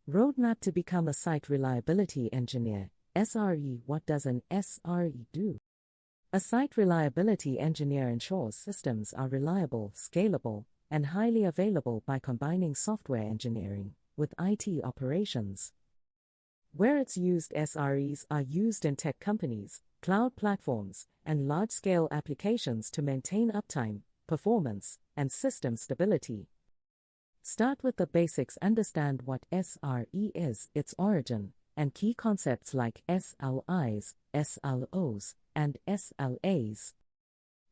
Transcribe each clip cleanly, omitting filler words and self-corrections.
Roadmap to become a site reliability engineer, SRE. What does an SRE do? A site reliability engineer ensures systems are reliable, scalable, and highly available by combining software engineering with IT operations. Where it's used, SREs are used in tech companies, cloud platforms, and large-scale applications to maintain uptime, performance, and system stability. Start with the basics. Understand what SRE is, its origin, and key concepts like SLIs, SLOs, and SLAs.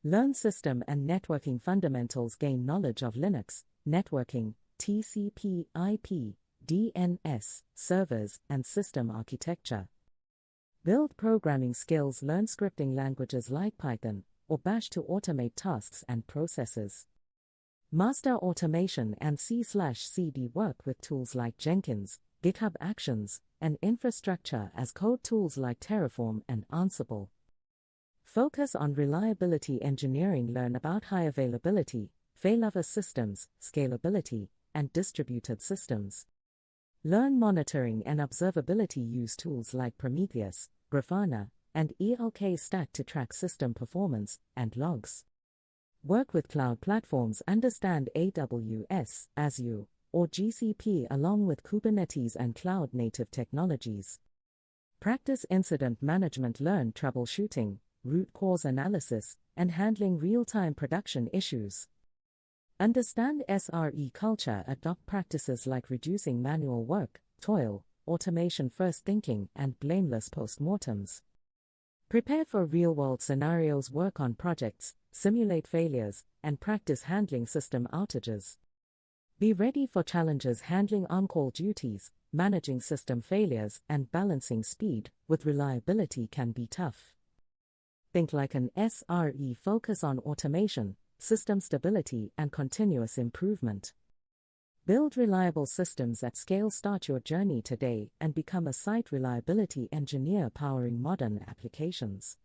Learn system and networking fundamentals. Gain knowledge of Linux, networking, TCP/IP, DNS, servers, and system architecture. Build programming skills. Learn scripting languages like Python or Bash to automate tasks and processes. Master automation and C/CD. Work with tools like Jenkins, GitHub Actions, and infrastructure as code tools like Terraform and Ansible. Focus on reliability engineering. Learn about high availability, failover systems, scalability, and distributed systems. Learn monitoring and observability. Use tools like Prometheus, Grafana, and ELK Stack to track system performance and logs. Work with cloud platforms. Understand AWS, Azure, or GCP along with Kubernetes and cloud-native technologies. Practice incident management. Learn troubleshooting, root cause analysis, and handling real-time production issues. Understand SRE culture. Adopt practices like reducing manual work, toil, automation-first thinking, and blameless postmortems. Prepare for real-world scenarios. Work on projects, simulate failures, and practice handling system outages. Be ready for challenges. Handling on-call duties, managing system failures, and balancing speed with reliability can be tough. Think like an SRE. Focus on automation, system stability, and continuous improvement. Build reliable systems at scale. Start your journey today and become a site reliability engineer powering modern applications.